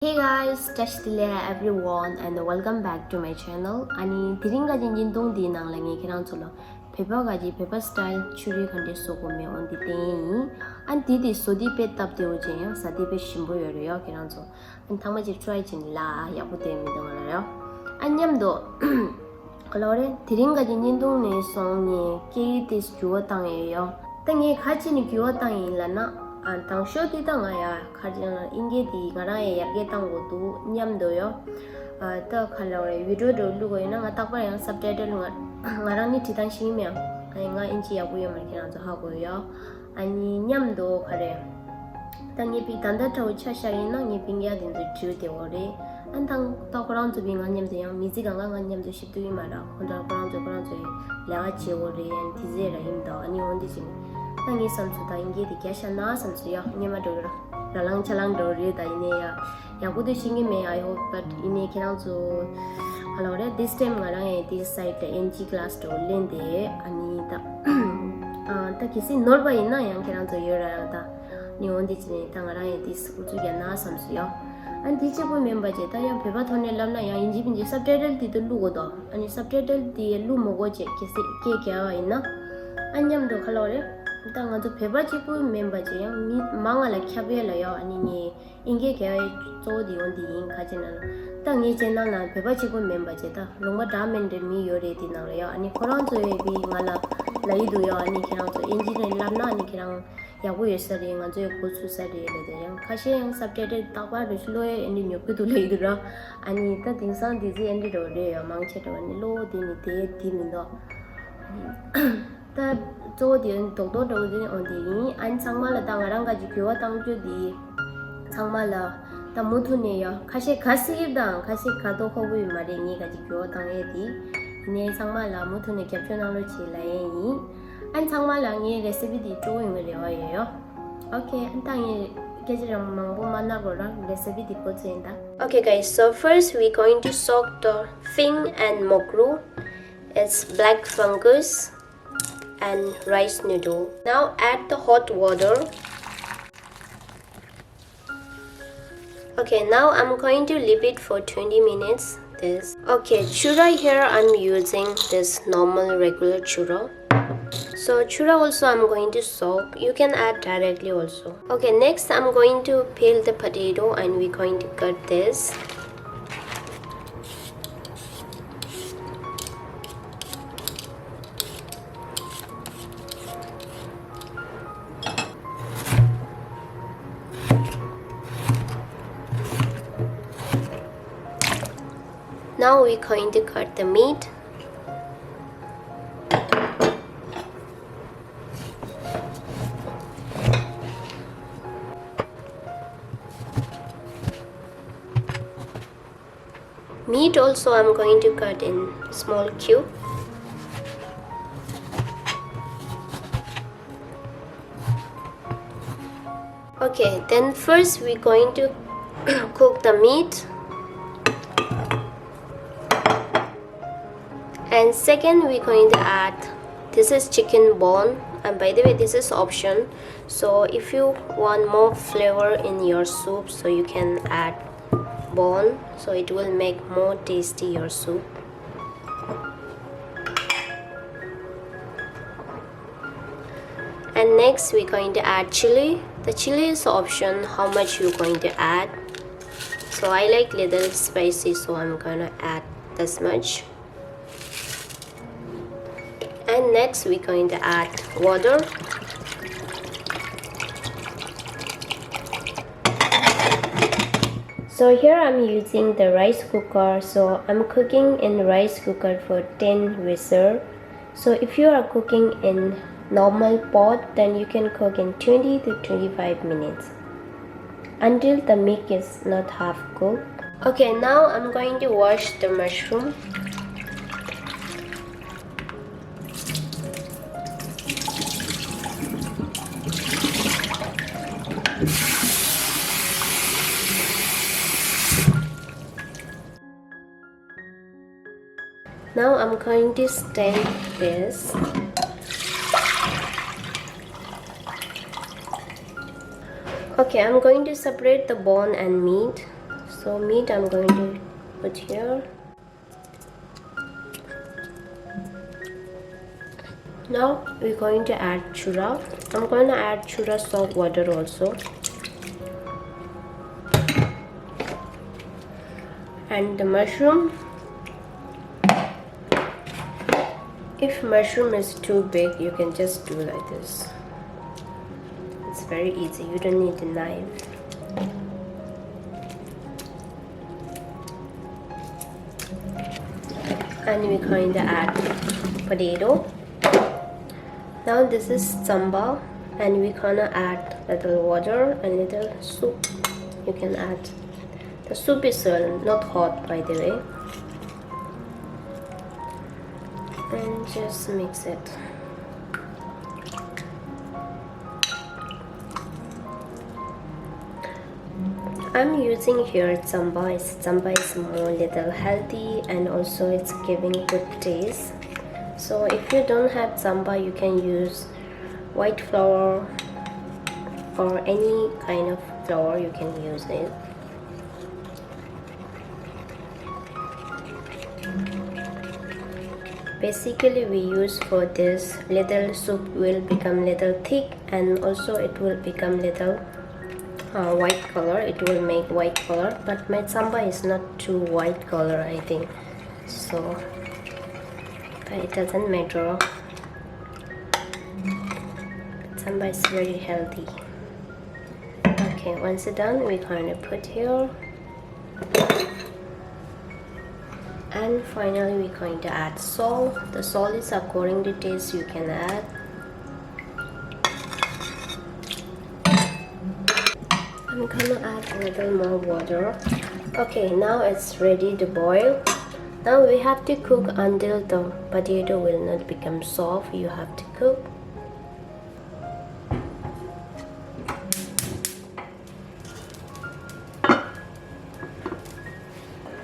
Hey guys, Tashi Delek everyone and welcome back to my channel. Ani tiringa jinjin dong di nang langi kirang cholo. Paper gaji paper style churi khande soko me on di ten. An di sodi pe tap de oje ya sadi pe shimbo yore ya kirang cho. An thangma ji try chin la ya bu te mi dong la ya. An nyam do kalore tiringa jinjin dong ne song ni ke this juwa tang ye yo. Tang ye khachi ni juwa tang yin la na tang show di tang aya kharjana inge di ngara ya ge tang go tu nyam do yo ta khalore video do lu go ina nga tak pa yang subtitle ngara ni ti tang shi me ai nga inchi ya bu yo ma kina zo ha go yo ani nyam do khare tang ye pi tan da tho cha sha yin na ni ping ya din do ju de wo re an tang ta ko rang zu bi nga nyam de yang mi ji ga nga nyam do shi tu ma ra ko da ko rang zo la ga che wo re an ti ze ra him do ani on di ji Tangi samsu ta ingi di kya shana samsu ya nyama do ralang chalang do re ta ine ya budu shingi me I hope but ine kinang zo halore this time ngara this site NG class do lende ani ta ta kisi norba ina yang kinang zo yora ta ni on di chine ta ngara this uju ya na samsu ya an teacher ko member je ta ya pheba thone lamna ya inji binji subtitle di do lu go do ani subtitle di lu mo go je kisi ke kya ina anyam do halore tang ajo pheba chi pu member je yang mi mangala khabe la yo ani ni inge ke zo di on di ing kha chen na tang ye chen na pheba chi pu member je ta longba da men de mi yo re ti na yo ani khoran zo ye bi ngala lai du yo ani khirang zo engineer lam na ani khirang ya bu ye sa re nga zo ko su sa re le de yang kha she yang subtitle ta ba ru lo ye ani nyo pu du lai du ra ani ta ting sang di ji endi do re yo mang che do ani lo di ni de di mi do ta zo dian do do do din on di an changma la tang rang ga ji kyo tang ju di changma la ta mu thu ne ya khashi khasi dang khashi kha do kho bu ma re ni ga ji kyo tang e di ne changma la mu thu ne caption na lo chi la ye ni an changma la ni recipe di zo yin le ye yo okay an tang ye ke ji ram mang bu ma na go ra recipe di ko chen da okay guys, so first we going to soak the fing and mokru. It's black fungus and rice noodle. Now add the hot water. Okay, now I'm going to leave it for 20 minutes. Okay, chura here I'm using this normal regular chura. So chura also I'm going to soak. You can add directly also. Okay, next I'm going to peel the potato and we're going to cut this. Now we're going to cut the meat. Meat also I'm going to cut in small cube. Okay, then first we're going to cook the meat. And second we're going to add, this is chicken bone, and by the way this is option, so if you want more flavor in your soup, so you can add bone, so it will make more tasty your soup. And next we're going to add chili. The chili is option how much you're going to add, so I like little spicy, so I'm gonna add this much. And next we're going to add water. So here I'm using the rice cooker, so I'm cooking in rice cooker for 10 whistles. So if you are cooking in normal pot, then you can cook in 20 to 25 minutes until the meat is not half cooked. Okay, now I'm going to wash the mushroom. Now I'm going to stain this. Okay, I'm going to separate the bone and meat. So meat I'm going to put here. Now we're going to add chura. I'm going to add chura salt water also. And the mushroom. If mushroom is too big, you can just do like this. It's very easy. You don't need a knife. And we're going to add potato. Now this is sambal, and we're gonna add little water and little soup. You can add. The soup is not hot, by the way. And just mix it. I'm using here sambal. Sambal is more little healthy and also it's giving good taste. So if you don't have sambal, you can use white flour or any kind of flour. You can use it. Basically we use for this, little soup will become little thick and also it will become little white color. It will make white color, but my sambal is not too white color, I think so, but it doesn't matter. Sambal is very healthy. Okay, once it's done, we're going to put here. And finally we're going to add salt. The salt is according to taste, you can add. I'm gonna add a little more water. Okay, now it's ready to boil. Now we have to cook until the potato will not become soft. You have to cook.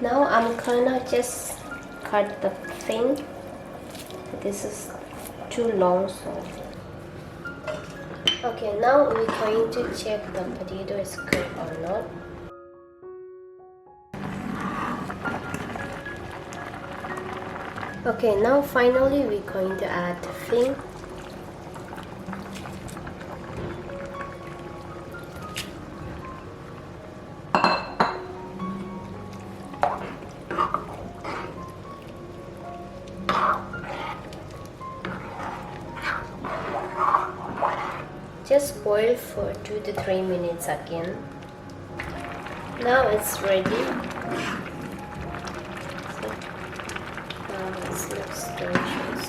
Now I'm gonna just cut the thing. This is too long, so okay, now we're going to check the potato is cooked or not. Okay, now finally we're going to add the thing. Just boil for 2 to 3 minutes again. Now it's ready. So, now it looks delicious.